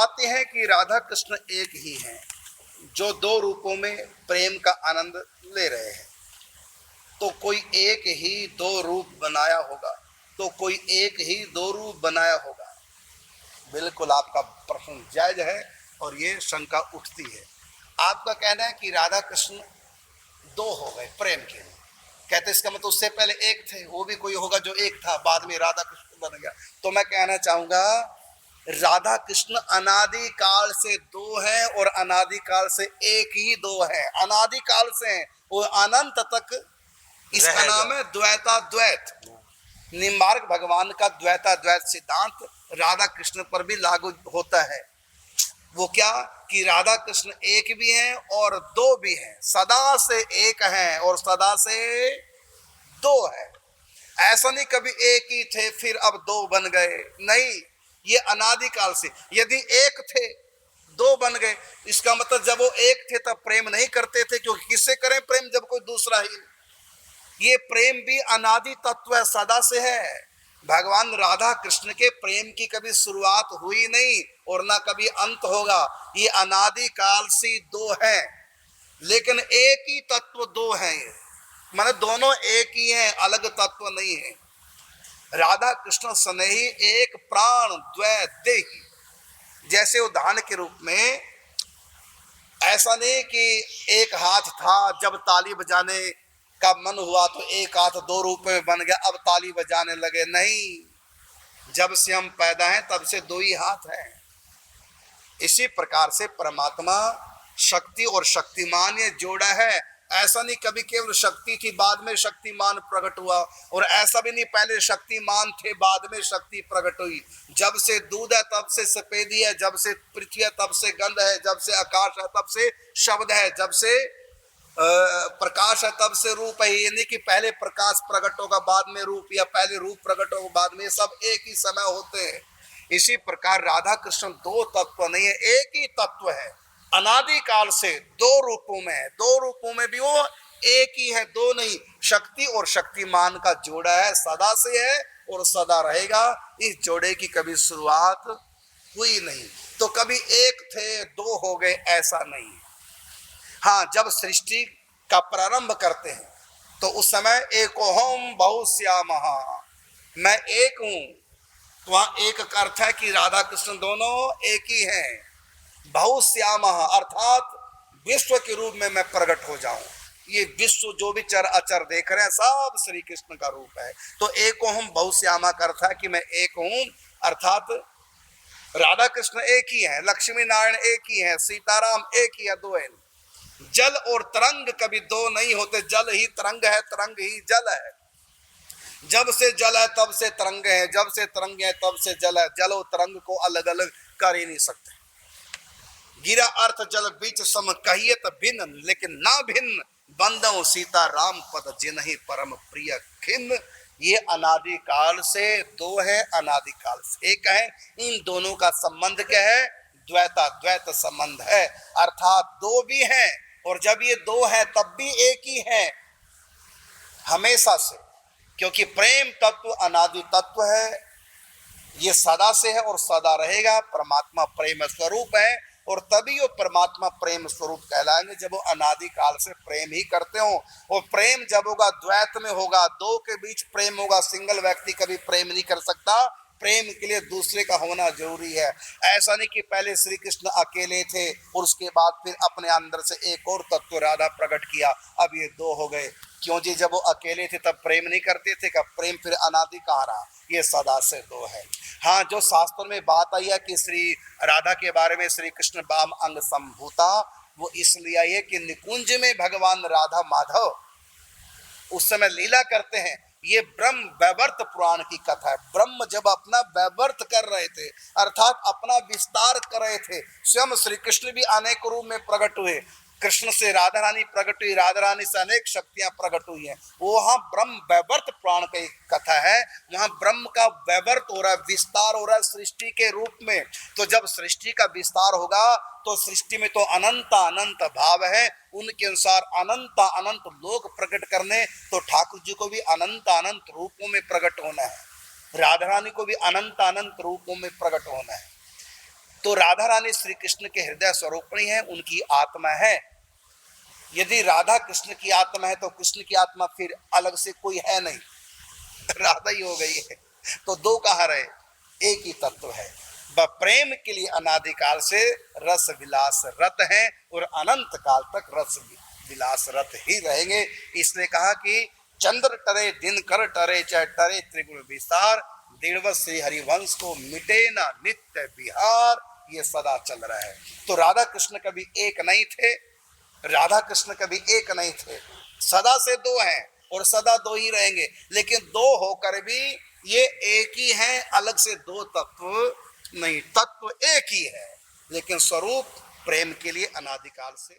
बताते हैं कि राधा कृष्ण एक ही हैं जो दो रूपों में प्रेम का आनंद ले रहे हैं। तो कोई एक ही दो रूप बनाया होगा, तो कोई एक ही दो रूप बनाया होगा। बिल्कुल आपका प्रश्न जायज है और ये शंका उठती है। आपका कहना है कि राधा कृष्ण दो हो गए प्रेम के लिए, कहते इसका मतलब उससे पहले एक थे, वो भी कोई होगा जो एक था, बाद में राधा कृष्ण बन गया। तो मैं कहना चाहूंगा राधा कृष्ण अनादि काल से दो हैं और अनादि काल से एक ही दो है, अनादि काल से हैं, वो अनंत तक। इसका नाम है द्वैताद्वैत। निम्बार्क भगवान का द्वैताद्वैत सिद्धांत राधा कृष्ण पर भी लागू होता है। वो क्या कि राधा कृष्ण एक भी हैं और दो भी हैं, सदा से एक हैं और सदा से दो है। ऐसा नहीं कभी एक ही थे फिर अब दो बन गए, नहीं, ये अनादिकाल से। यदि एक थे दो बन गए, इसका मतलब जब वो एक थे तब प्रेम नहीं करते थे, क्योंकि किससे करें प्रेम जब कोई दूसरा ही। ये प्रेम भी अनादि तत्व है, सदा से है। भगवान राधा कृष्ण के प्रेम की कभी शुरुआत हुई नहीं और ना कभी अंत होगा। ये अनादि काल से दो हैं, लेकिन एक ही तत्व दो हैं, माने दोनों एक ही हैं, अलग तत्व नहीं है। राधा कृष्ण स्नेही एक प्राण द्वैत देही। जैसे उदाहरण के रूप में ऐसा नहीं कि एक हाथ था, जब ताली बजाने का मन हुआ तो एक हाथ दो रूप में बन गया, अब ताली बजाने लगे, नहीं, जब से हम पैदा हैं तब से दो ही हाथ हैं। इसी प्रकार से परमात्मा शक्ति और शक्तिमान ये जोड़ा है। ऐसा नहीं कभी केवल शक्ति थी बाद में शक्तिमान प्रकट हुआ, और ऐसा भी नहीं पहले शक्तिमान थे बाद में शक्ति प्रकट हुई। जब से दूध है तब से सफेदी है, जब से पृथ्वी है तब से गंध है, जब से आकाश है तब से शब्द है, जब से प्रकाश है तब से रूप है। ये नहीं कि पहले प्रकाश प्रकट होगा बाद में रूप, या पहले रूप प्रकट होगा बाद में, सब एक ही समय होते हैं। इसी प्रकार राधा कृष्ण दो तत्व नहीं है, एक ही तत्व है, अनादि काल से दो रूपों में है। दो रूपों में भी वो एक ही है, दो नहीं। शक्ति और शक्तिमान का जोड़ा है, सदा से है और सदा रहेगा। इस जोड़े की कभी शुरुआत हुई नहीं, तो कभी एक थे दो हो गए, ऐसा नहीं। हाँ, जब सृष्टि का प्रारंभ करते हैं तो उस समय एकोहम बहुश्यामः, मैं एक हूं, तो वहां एक का अर्थ है कि राधा कृष्ण दोनों एक ही हैं। बहुश्यामः अर्थात विश्व के रूप में मैं प्रकट हो जाऊं। ये विश्व जो भी चर अचर देख रहे हैं सब श्री कृष्ण का रूप है। तो एकोहम बहुश्यामः का अर्थ है कि मैं एक हूं, अर्थात राधा कृष्ण एक ही है, लक्ष्मी नारायण एक ही है, सीताराम एक ही है, दो है। जल और तरंग कभी दो नहीं होते, जल ही तरंग है, तरंग ही जल है। जब से जल है तब से तरंग है, जब से तरंग है तब से जल है। जल और तरंग को अलग अलग कर ही नहीं सकते। गिरा अर्थ जल बीच सम कहियत भिन्न, लेकिन ना भिन्न बंदो सीता राम पद जिन्हि परम प्रिय खिन्न। ये अनादि काल से दो है, अनादि काल से एक है। इन दोनों का संबंध क्या है? द्वैताद्वैत संबंध है, अर्थात दो भी हैं, और जब ये दो हैं तब भी एक ही है हमेशा से, क्योंकि प्रेम तत्व अनादि तत्व है, ये सदा से है और सदा रहेगा। परमात्मा प्रेम स्वरूप है, और तभी वो परमात्मा प्रेम स्वरूप कहलाएंगे जब वो अनादि काल से प्रेम ही करते हो। और प्रेम जब होगा द्वैत में होगा, दो के बीच प्रेम होगा। सिंगल व्यक्ति कभी प्रेम नहीं कर सकता, प्रेम के लिए दूसरे का होना जरूरी है। ऐसा नहीं कि पहले श्री कृष्ण अकेले थे और उसके बाद फिर अपने अंदर से एक और तत्व राधा प्रकट किया, अब ये दो हो गए। क्यों जी, जब वो अकेले थे तब प्रेम नहीं करते थे, कब प्रेम फिर अनादि कहाँ रहा? ये सदा से दो है। हाँ, जो शास्त्र में बात आई है कि श्री राधा के बारे में श्री कृष्ण वाम अंग संभूता, वो इसलिए आई है कि निकुंज में भगवान राधा माधव उस समय लीला करते हैं। ये ब्रह्म वैवर्त पुराण की कथा है। ब्रह्म जब अपना वैवर्त कर रहे थे, अर्थात अपना विस्तार कर रहे थे, स्वयं श्री कृष्ण भी अनेक रूप में प्रकट हुए। कृष्ण से राधा रानी प्रकट हुई, राधा रानी से अनेक शक्तियां प्रकट हुई हैं। वहां ब्रह्म वैवर्त पुराण की कथा है, वहां ब्रह्म का वैवर्त हो रहा है, विस्तार हो रहा है सृष्टि के रूप में। तो जब सृष्टि का विस्तार होगा तो सृष्टि में तो अनंत अनंत भाव है, उनके अनुसार अनंत अनंत लोक प्रकट करने, तो ठाकुर जी को भी अनंत अनंत रूपों में प्रकट होना है, राधा रानी को भी अनंत अनंत रूपों में प्रकट होना है। तो राधा रानी श्री कृष्ण के हृदय स्वरूपणी है, उनकी आत्मा है। यदि राधा कृष्ण की आत्मा है तो कृष्ण की आत्मा फिर अलग से कोई है नहीं, राधा ही हो गई है। तो दो कहाँ रहे, एक ही तत्व है। वह प्रेम के लिए अनादिकाल से रस विलास रत हैं और अनंत काल तक रस विलास रत ही रहेंगे। इसलिए कहा कि चंद्र टरे दिन कर टरे, चाहे टरे त्रिगुण विस्तार, दिड़वत श्री हरिवंश को मिटे ना नित्य विहार, ये सदा चल रहा है। तो राधा कृष्ण कभी एक नहीं थे, राधा कृष्ण कभी एक नहीं थे, सदा से दो हैं और सदा दो ही रहेंगे। लेकिन दो होकर भी ये एक ही हैं, अलग से दो तत्व नहीं, तत्व एक ही है, लेकिन स्वरूप प्रेम के लिए अनादिकाल से